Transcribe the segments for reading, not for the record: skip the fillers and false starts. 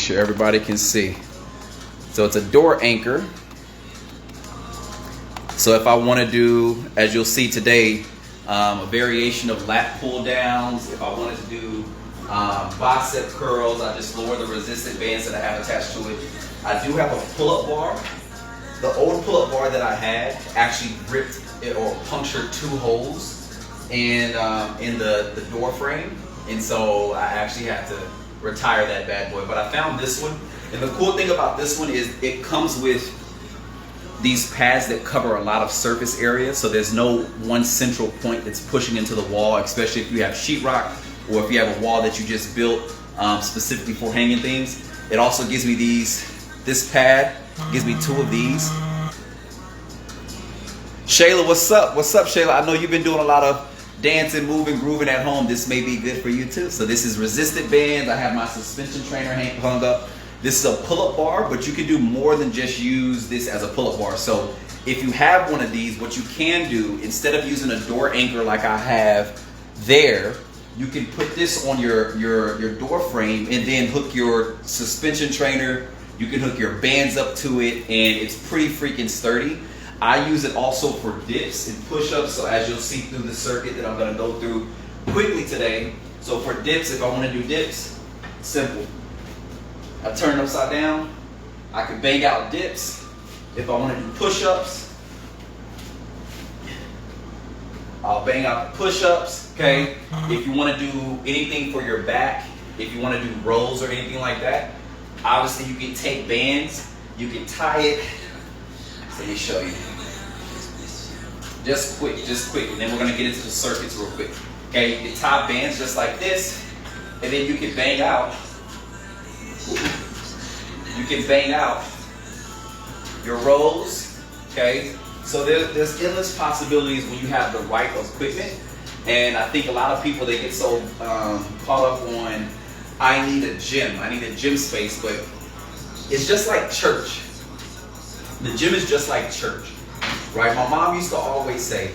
sure everybody can see. So it's a door anchor. So if I want to do, as you'll see today, a variation of lat pull downs, if I wanted to do bicep curls, I just lower the resistant bands that I have attached to it. I do have a pull-up bar. The old pull-up bar that I had actually ripped it or punctured 2 holes in the door frame, and so I actually had to retire that bad boy. But I found this one, and the cool thing about this one is it comes with these pads that cover a lot of surface area, so there's no one central point that's pushing into the wall, especially if you have sheetrock or if you have a wall that you just built specifically for hanging things. It also gives me this pad gives me 2 of these. Shayla, what's up? What's up, Shayla? I know you've been doing a lot of dancing, moving, grooving at home. This may be good for you too. So this is resistant bands. I have my suspension trainer hung up. This is a pull-up bar, but you can do more than just use this as a pull-up bar. So if you have one of these, what you can do, instead of using a door anchor like I have there, you can put this on your door frame and then hook your suspension trainer. You can hook your bands up to it, and it's pretty freaking sturdy. I use it also for dips and push-ups, so as you'll see through the circuit that I'm gonna go through quickly today. So for dips, if I wanna do dips, simple. I turn it upside down. I can bang out dips. If I want to do push-ups, I'll bang out the push-ups, okay? If you want to do anything for your back, if you want to do rows or anything like that, obviously you can take bands, you can tie it. So let me show you. Just quick, and then we're going to get into the circuits real quick. Okay, you can tie bands just like this, and then you can bang out. You can bang out your rows, okay? So there's endless possibilities when you have the right equipment. And I think a lot of people, they get so caught up on, I need a gym space, but it's just like church. The gym is just like church, right? My mom used to always say,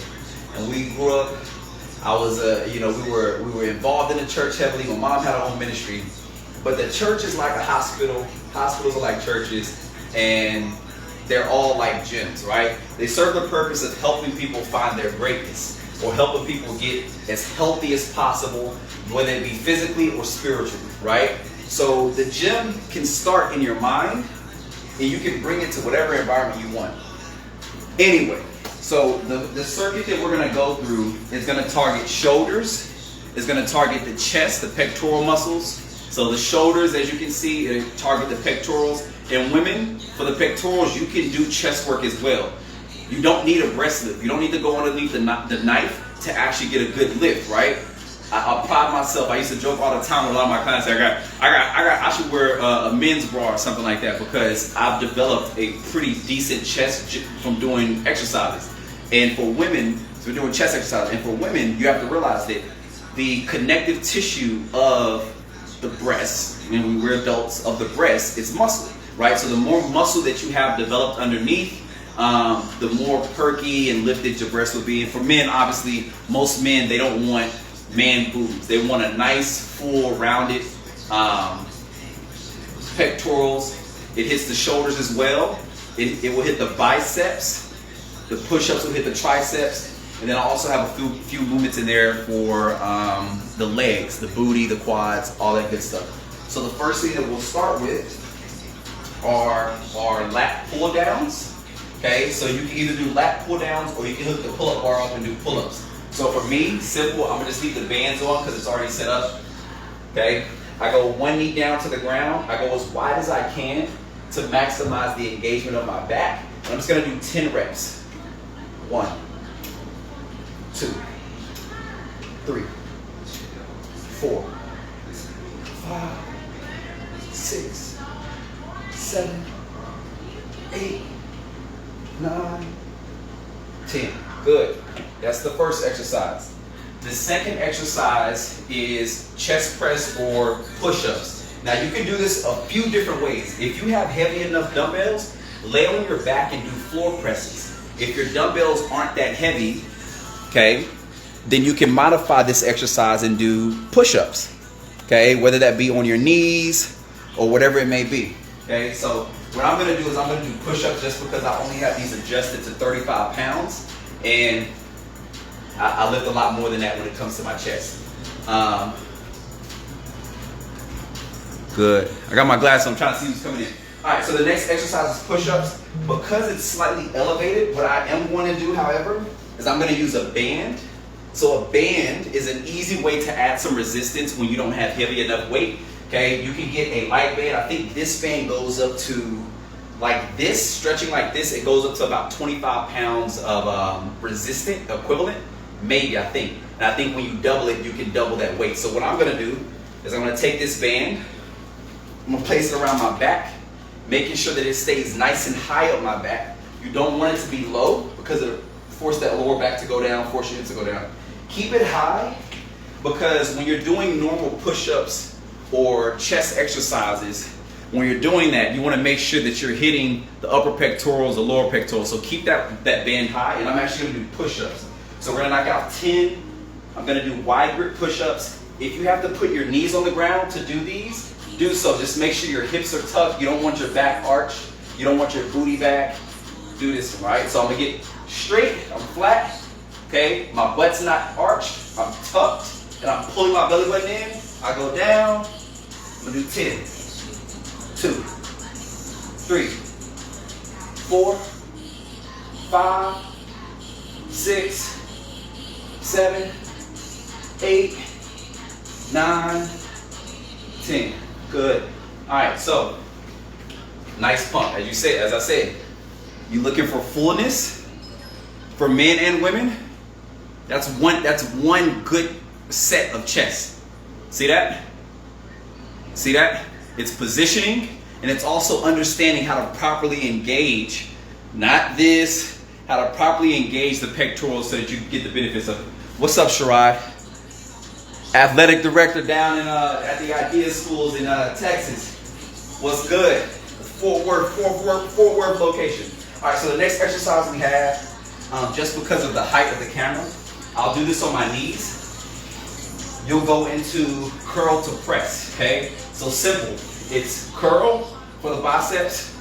and we grew up, I was, we were involved in the church heavily. My mom had her own ministry. But the church is like a hospital. Hospitals are like churches, and they're all like gyms, right? They serve the purpose of helping people find their greatness or helping people get as healthy as possible, whether it be physically or spiritually, right? So the gym can start in your mind, and you can bring it to whatever environment you want. Anyway, so the circuit that we're going to go through is going to target shoulders, it's going to target the chest, the pectoral muscles. So the shoulders, as you can see, it target the pectorals. And women, for the pectorals, you can do chest work as well. You don't need a breast lift. You don't need to go underneath the knife to actually get a good lift, right? I pride myself. I used to joke all the time with a lot of my clients. I should wear a men's bra or something like that because I've developed a pretty decent chest from doing exercises. And for women, so we're doing chest exercises. And for women, you have to realize that the connective tissue of the breast, when we were adults, of the breast, it's muscle, right? So the more muscle that you have developed underneath, the more perky and lifted your breast will be. And for men, obviously, most men, they don't want man boobs. They want a nice, full, rounded pectorals. It hits the shoulders as well. It will hit the biceps. The push-ups will hit the triceps. And then I also have a few movements in there for the legs, the booty, the quads, all that good stuff. So the first thing that we'll start with are lat pull downs. Okay, so you can either do lat pull downs or you can hook the pull-up bar up and do pull-ups. So for me, simple, I'm gonna just leave the bands on because it's already set up. Okay, I go 1 knee down to the ground. I go as wide as I can to maximize the engagement of my back. And I'm just gonna do 10 reps. 1, 2, 3, 4, 5, 6, 7, 8, 9, 10. Good. That's the first exercise. The second exercise is chest press or push-ups. Now you can do this a few different ways. If you have heavy enough dumbbells, lay on your back and do floor presses. If your dumbbells aren't that heavy, okay, then you can modify this exercise and do push-ups. Okay, whether that be on your knees, or whatever it may be. Okay, so what I'm gonna do is I'm gonna do push-ups just because I only have these adjusted to 35 pounds, and I lift a lot more than that when it comes to my chest. Good. I got my glasses, I'm trying to see who's coming in. All right, so the next exercise is push-ups. Because it's slightly elevated, what I am going to do, however, is I'm going to use a band. So a band is an easy way to add some resistance when you don't have heavy enough weight. Okay, you can get a light band. I think this band goes up to like this, stretching like this, it goes up to about 25 pounds of resistant equivalent, maybe, I think. And I think when you double it, you can double that weight. So what I'm going to do is I'm going to take this band, I'm going to place it around my back, making sure that it stays nice and high up my back. You don't want it to be low because it'll force that lower back to go down, force your hips to go down. Keep it high because when you're doing normal push-ups or chest exercises, when you're doing that, you want to make sure that you're hitting the upper pectorals, the lower pectorals. So keep that band high, and I'm actually going to do push-ups. So we're going to knock out 10. I'm going to do wide grip push-ups. If you have to put your knees on the ground to do these, do so. Just make sure your hips are tucked. You don't want your back arched. You don't want your booty back. Do this one, right? So I'm going to get straight. I'm flat. Okay? My butt's not arched. I'm tucked. And I'm pulling my belly button in. I go down. I'm going to do 10. 2, 3, 4, 5, 6, 7, 8, 9, 10. Good. All right, so nice pump. As I said, you looking for fullness for men and women. That's one good set of chest. See that? See that? It's positioning, and it's also understanding how to properly engage, not this, how to properly engage the pectorals so that you get the benefits of it. What's up, Sharad? Athletic director down in at the Ideas schools in Texas. What's good? Fort Worth location. All right, so the next exercise we have, just because of the height of the camera, I'll do this on my knees. You'll go into curl to press, okay? So simple. It's curl for the biceps,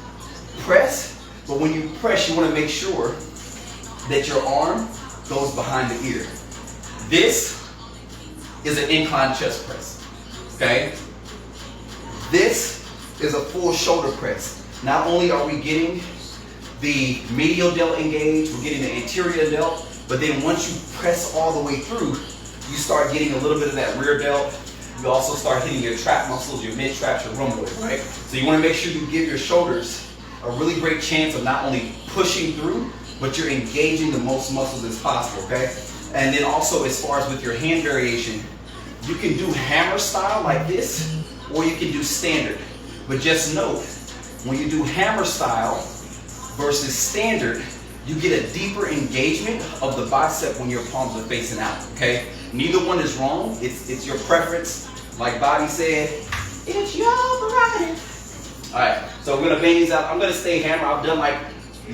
press, but when you press, you want to make sure that your arm goes behind the ear. This is an incline chest press, okay? This is a full shoulder press. Not only are we getting the medial delt engaged, we're getting the anterior delt, but then once you press all the way through, you start getting a little bit of that rear delt. You also start hitting your trap muscles, your mid traps, your rhomboid, right? So you want to make sure you give your shoulders a really great chance of not only pushing through, but you're engaging the most muscles as possible, okay? And then also as far as with your hand variation, you can do hammer style like this, or you can do standard. But just note, when you do hammer style versus standard, you get a deeper engagement of the bicep when your palms are facing out, okay? Neither one is wrong, it's your preference. Like Bobby said, it's your prerogative. All right, so we're gonna bang these out. I'm gonna stay hammer. I've done like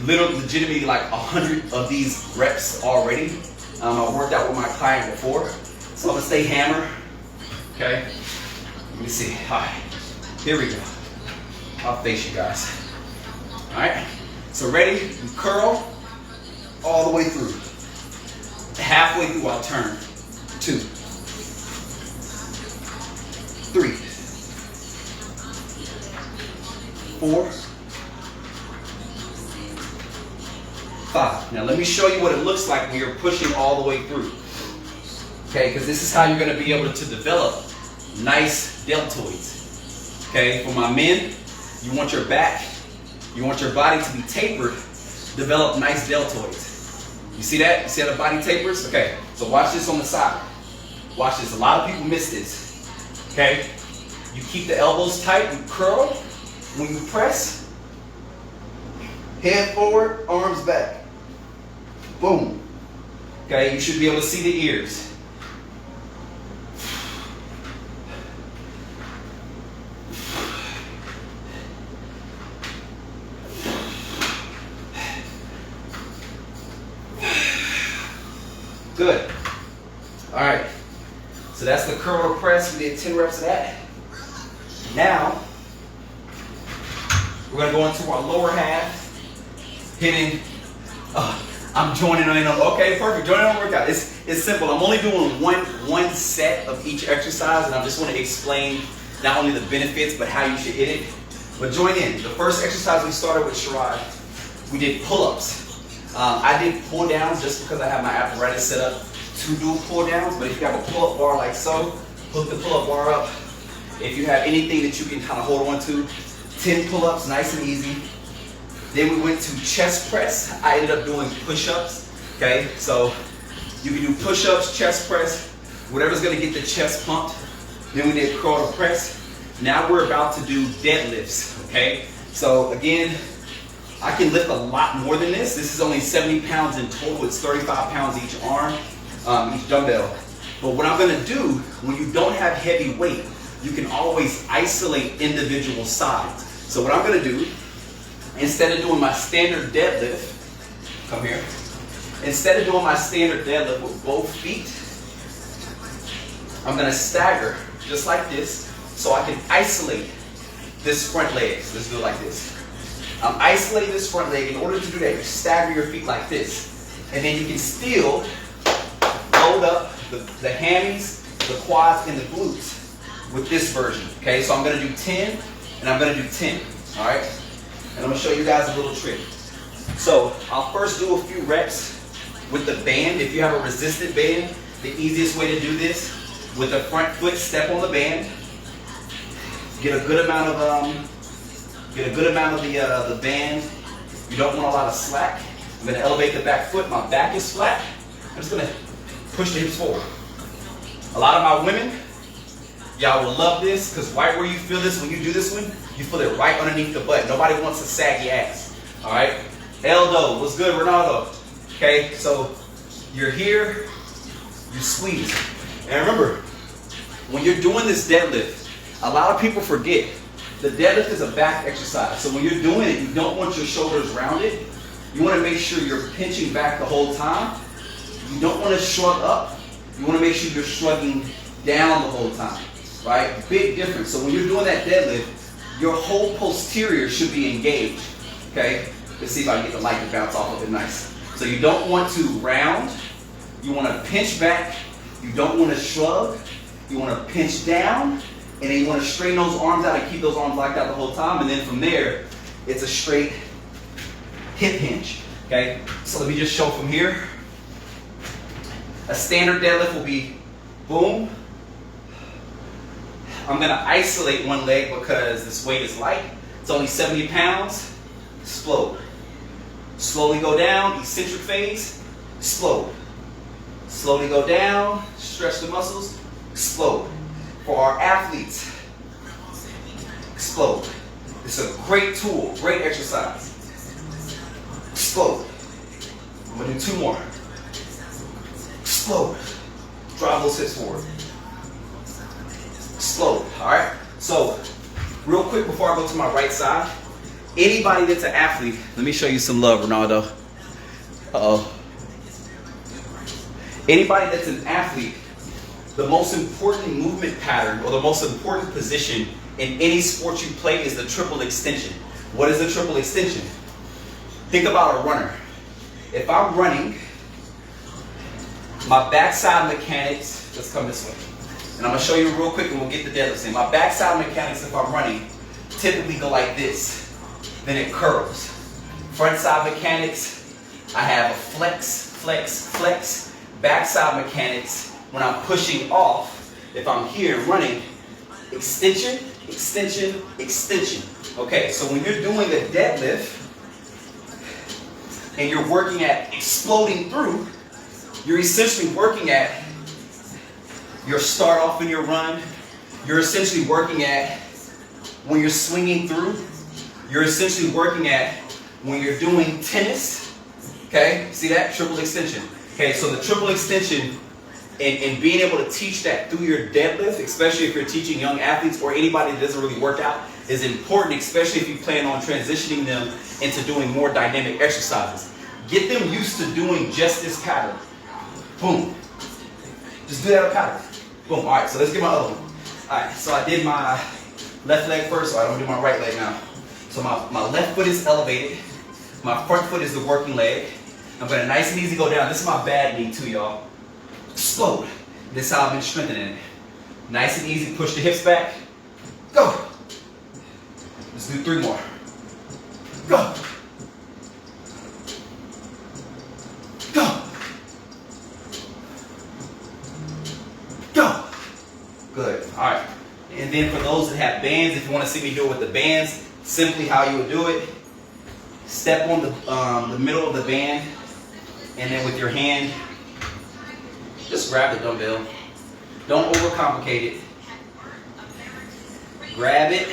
legitimately like 100 of these reps already. I worked out with my client before. So I'm gonna stay hammer, okay? Let me see, all right, here we go. I'll face you guys. All right, so ready, you curl all the way through. Halfway through, I'll turn. 2, 3, 4, 5. Now let me show you what it looks like when you're pushing all the way through. Okay, because this is how you're going to be able to develop nice deltoids. Okay, for my men, you want your back, you want your body to be tapered, develop nice deltoids. You see that? You see how the body tapers? Okay, so watch this on the side. Watch this. A lot of people miss this. Okay, you keep the elbows tight, you curl. When you press, head forward, arms back. Boom. Okay, you should be able to see the ears. Good. All right. So that's the curl press. We did 10 reps of that. Now, We're gonna go into our lower half, hitting, I'm joining in on, okay, perfect, joining on workout. It's simple. I'm only doing one set of each exercise, and I just want to explain not only the benefits, but how you should hit it. But join in. The first exercise we started with Sharad, we did pull-ups. I did pull-downs just because I have my apparatus set up to do pull-downs, but if you have a pull-up bar like so, hook the pull-up bar up. If you have anything that you can kind of hold on to, 10 pull-ups, nice and easy. Then we went to chest press. I ended up doing push-ups, okay? So you can do push-ups, chest press, whatever's gonna get the chest pumped. Then we did curl to press. Now we're about to do deadlifts, okay? So again, I can lift a lot more than this. This is only 70 pounds in total. It's 35 pounds each arm, each dumbbell. But what I'm gonna do, when you don't have heavy weight, you can always isolate individual sides. So what I'm gonna do, instead of doing my standard deadlift, come here. Instead of doing my standard deadlift with both feet, I'm gonna stagger just like this so I can isolate this front leg. So let's do it like this. I'm isolating this front leg. In order to do that, you stagger your feet like this. And then you can still load up the hammies, the quads, and the glutes with this version. Okay, so I'm gonna do 10 and I'm gonna do 10. All right? And I'm gonna show you guys a little trick. So I'll first do a few reps with the band. If you have a resisted band, the easiest way to do this, with the front foot, step on the band, get a good amount of the band. You don't want a lot of slack. I'm gonna elevate the back foot. My back is flat. I'm just gonna push the hips forward. A lot of my women, y'all will love this, because right where you feel this when you do this one, you feel it right underneath the butt. Nobody wants a saggy ass. All right? Eldo, what's good, Ronaldo? Okay, so you're here, you squeeze. And remember, when you're doing this deadlift, a lot of people forget the deadlift is a back exercise. So when you're doing it, you don't want your shoulders rounded. You want to make sure you're pinching back the whole time. You don't want to shrug up. You want to make sure you're shrugging down the whole time, right? Big difference. So when you're doing that deadlift, your whole posterior should be engaged, okay? Let's see if I can get the light to bounce off of it nice. So you don't want to round. You want to pinch back. You don't want to shrug. You want to pinch down. And then you want to straighten those arms out and keep those arms locked out the whole time. And then from there, it's a straight hip hinge, okay? So let me just show from here. A standard deadlift will be boom. I'm gonna isolate one leg because this weight is light. It's only 70 pounds. Explode. Slowly go down, eccentric phase, explode. Slowly go down, stretch the muscles, explode. For our athletes, explode. It's a great tool, great exercise. Explode. I'm gonna do 2 more. Explode. Drive those hips forward. Explode, all right? So, real quick before I go to my right side, anybody that's an athlete, let me show you some love, Ronaldo. Uh-oh. Anybody that's an athlete, the most important movement pattern or the most important position in any sport you play is the triple extension. What is the triple extension? Think about a runner. If I'm running, my backside mechanics, let's come this way. And I'm gonna show you real quick and we'll get the deadlifts in. My backside mechanics, if I'm running, typically go like this. Then it curls. Front side mechanics, I have a flex, flex, flex. Backside mechanics, when I'm pushing off, if I'm here running, extension, extension, extension. Okay, so when you're doing a deadlift and you're working at exploding through, you're essentially working at your start off in your run. You're essentially working at when you're swinging through. You're essentially working at when you're doing tennis. Okay, see that? Triple extension. Okay, so the triple extension and being able to teach that through your deadlift, especially if you're teaching young athletes or anybody that doesn't really work out, is important, especially if you plan on transitioning them into doing more dynamic exercises. Get them used to doing just this pattern. Boom. Just do that pattern. Boom. All right, so let's get my other one. All right, so I did my left leg first, so I'm gonna do my right leg now. So So my left foot is elevated. My front foot is the working leg. I'm gonna nice and easy go down. This is my bad knee too, y'all. Explode. This is how I've been strengthening it. Nice and easy, push the hips back. Go. Let's do 3 more. Go. Go. Go. Good. All right. And then for those that have bands, if you want to see me do it with the bands, simply how you would do it. Step on the middle of the band, and then with your hand, just grab the dumbbell. Don't overcomplicate it. Grab it.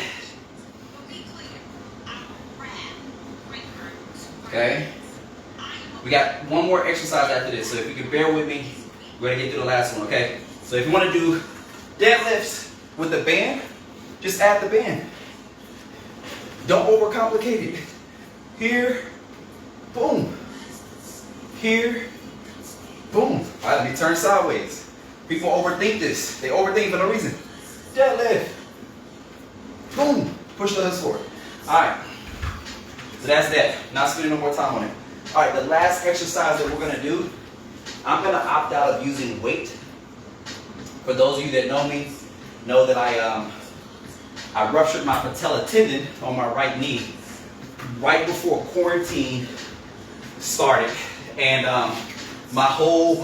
Okay. We got one more exercise after this, so if you can bear with me, we're gonna get to the last one, okay? So if you want to do deadlifts with the band, just add the band. Don't overcomplicate it. Here, boom. Here, boom. All right, let me turn sideways. People overthink this. They overthink for no reason. Deadlift. Boom. Push the hips forward. All right. So that's that. Not spending no more time on it. All right, the last exercise that we're gonna do, I'm gonna opt out of using weight. For those of you that know me, know that I ruptured my patella tendon on my right knee right before quarantine started, and my whole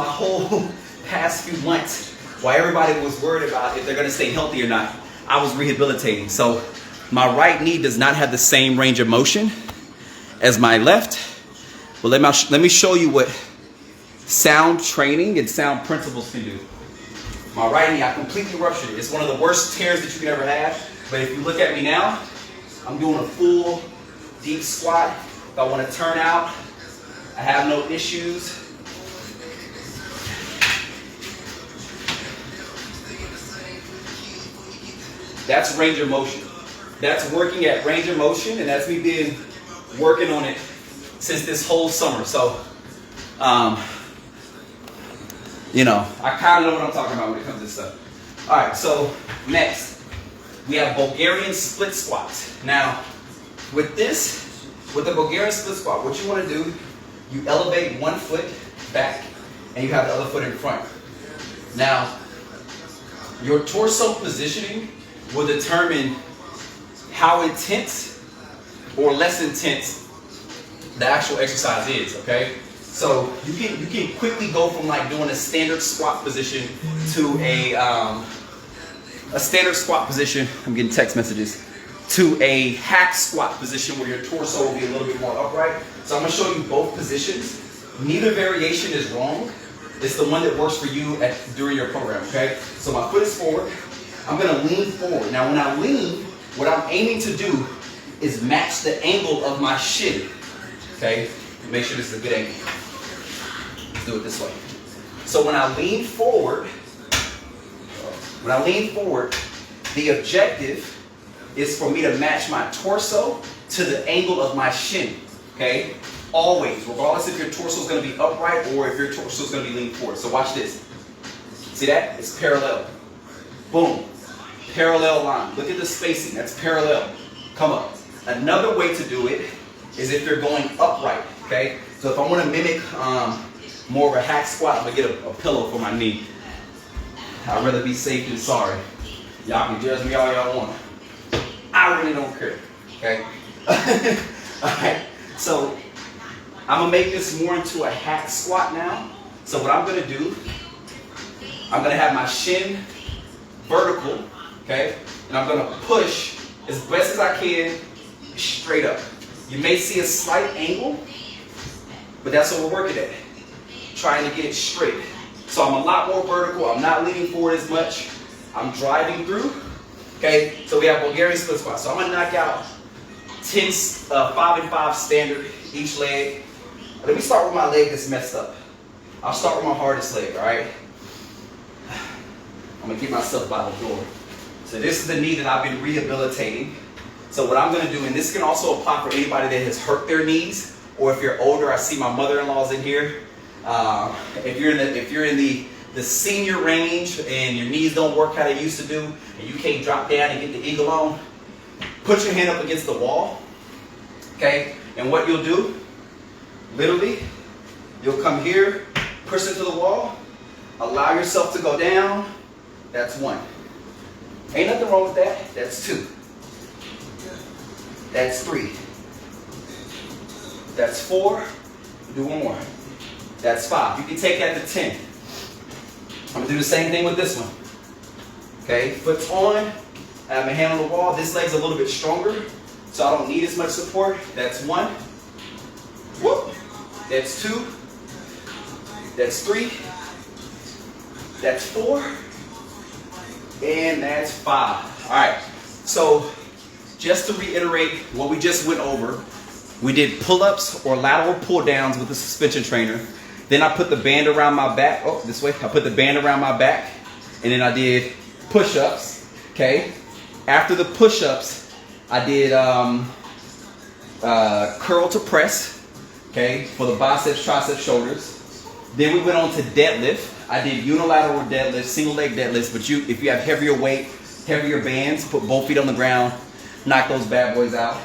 past few months, while everybody was worried about if they're gonna stay healthy or not, I was rehabilitating. So my right knee does not have the same range of motion as my left. But let me show you what sound training and sound principles can do. My right knee, I completely ruptured it. It's one of the worst tears that you can ever have. But if you look at me now, I'm doing a full deep squat. If I want to turn out, I have no issues. That's range of motion. That's working at range of motion, and that's me being working on it since this whole summer. So, you know, I kind of know what I'm talking about when it comes to this stuff. All right, so next, we have Bulgarian split squats. Now, with the Bulgarian split squat, what you want to do, you elevate one foot back, and you have the other foot in front. Now, your torso positioning will determine how intense or less intense the actual exercise is, okay? So you can quickly go from like doing a standard squat position to a standard squat position, I'm getting text messages, to a hack squat position where your torso will be a little bit more upright. So I'm gonna show you both positions. Neither variation is wrong. It's the one that works for you during your program, okay? So my foot is forward. I'm gonna lean forward. Now when I lean, what I'm aiming to do is match the angle of my shin, okay? Make sure this is a good angle. Let's do it this way. So when I lean forward, the objective is for me to match my torso to the angle of my shin, okay? Always, regardless if your torso is going to be upright or if your torso is going to be leaned forward. So watch this. See that? It's parallel. Boom. Parallel line. Look at the spacing. That's parallel. Come up. Another way to do it is if you're going upright, okay? So if I want to mimic more of a hack squat, I'm going to get a pillow for my knee. I'd rather be safe than sorry. Y'all can judge me all y'all want. I really don't care, okay? Alright, so I'm gonna make this more into a hack squat now. So what I'm gonna do, I'm gonna have my shin vertical, okay? And I'm gonna push as best as I can straight up. You may see a slight angle, but that's what we're working at. Trying to get it straight. So I'm a lot more vertical, I'm not leaning forward as much. I'm driving through, okay? So we have Bulgarian split squat. So I'm gonna knock out 10, 5 and 5 standard each leg. Let me start with my leg that's messed up. I'll start with my hardest leg, all right? I'm gonna get myself by the door. So this is the knee that I've been rehabilitating. So what I'm gonna do, and this can also apply for anybody that has hurt their knees, or if you're older, I see my mother-in-law's in here. If you're in the senior range and your knees don't work how they used to do, and you can't drop down and get the eagle on, put your hand up against the wall okay? And what you'll do, literally, you'll come here, push into the wall, allow yourself to go down. That's 1. Ain't nothing wrong with that. That's 2. That's 3. That's 4. Do 1 more. That's 5. You can take that to 10. I'm gonna do the same thing with this one. Okay, foot's on. I have my hand on the wall. This leg's a little bit stronger, so I don't need as much support. That's 1. Whoop. That's 2. That's 3. That's 4. And that's 5. All right, so just to reiterate what we just went over, we did pull-ups or lateral pull-downs with the suspension trainer. Then I put the band around my back. Oh, this way. I put the band around my back. And then I did push-ups. Okay. After the push-ups, I did curl to press. Okay. For the biceps, triceps, shoulders. Then we went on to deadlift. I did unilateral deadlifts, single leg deadlifts. But if you have heavier weight, heavier bands, put both feet on the ground, knock those bad boys out.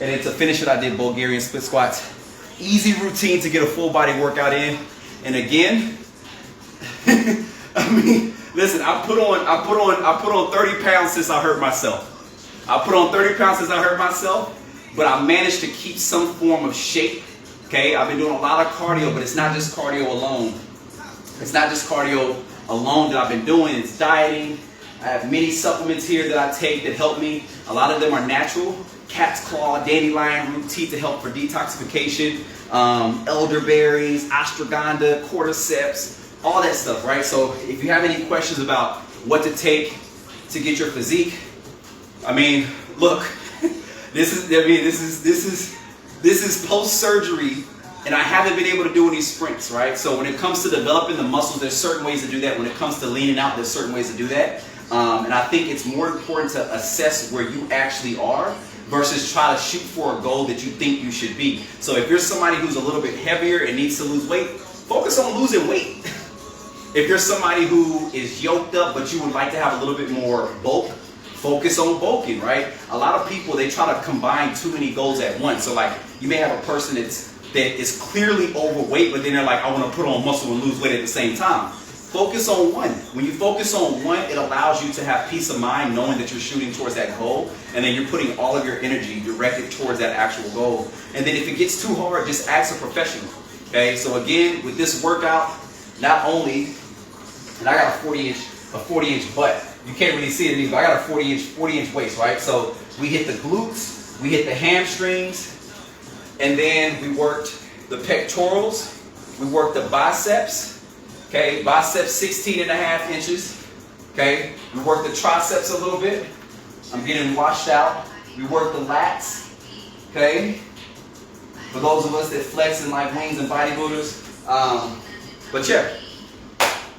And then to finish it, I did Bulgarian split squats. Easy routine to get a full body workout in. And again, I mean, listen, I put on 30 pounds since I hurt myself. I put on 30 pounds since I hurt myself, but I managed to keep some form of shape. Okay, I've been doing a lot of cardio, but it's not just cardio alone. It's not just cardio alone that I've been doing. It's dieting. I have many supplements here that I take that help me. A lot of them are natural. Cat's claw, dandelion root tea to help for detoxification, elderberries, ashwagandha, cordyceps, all that stuff, right? So if you have any questions about what to take to get your physique, I mean, look, this is post-surgery, and I haven't been able to do any sprints, right? So when it comes to developing the muscles, there's certain ways to do that. When it comes to leaning out, there's certain ways to do that. And I think it's more important to assess where you actually are versus try to shoot for a goal that you think you should be. So if you're somebody who's a little bit heavier and needs to lose weight, focus on losing weight. If you're somebody who is yoked up but you would like to have a little bit more bulk, focus on bulking, right? A lot of people, they try to combine too many goals at once. So like you may have a person that is clearly overweight, but then they're like, I want to put on muscle and lose weight at the same time. Focus on one. When you focus on one, it allows you to have peace of mind knowing that you're shooting towards that goal, and then you're putting all of your energy directed towards that actual goal. And then if it gets too hard, just ask a professional. Okay, so again, with this workout, not only, and I got a 40-inch butt. You can't really see it either, but I got a 40-inch waist, right? So we hit the glutes, we hit the hamstrings, and then we worked the pectorals, we worked the biceps. Okay, biceps 16.5 inches. Okay, we work the triceps a little bit. I'm getting washed out. We work the lats. Okay, for those of us that flex and like wings and bodybuilders. But yeah,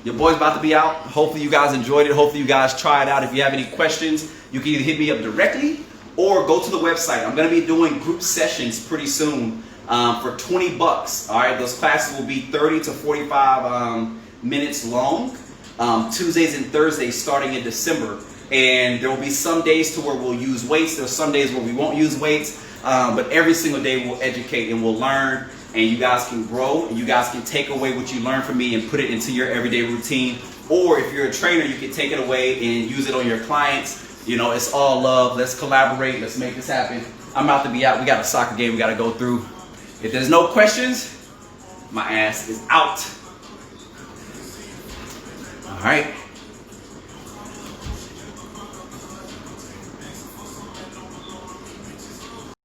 your boy's about to be out. Hopefully you guys enjoyed it. Hopefully you guys try it out. If you have any questions, you can either hit me up directly or go to the website. I'm going to be doing group sessions pretty soon for $20. All right, those classes will be 30 to 45 minutes long, Tuesdays and Thursdays starting in December. And there will be some days to where we'll use weights. There's some days where we won't use weights, but every single day we'll educate and we'll learn, and you guys can grow and you guys can take away what you learn from me and put it into your everyday routine. Or if you're a trainer, you can take it away and use it on your clients. You know, it's all love. Let's collaborate. Let's make this happen. I'm about to be out. We got a soccer game we got to go through. If there's no questions, my ass is out. All right.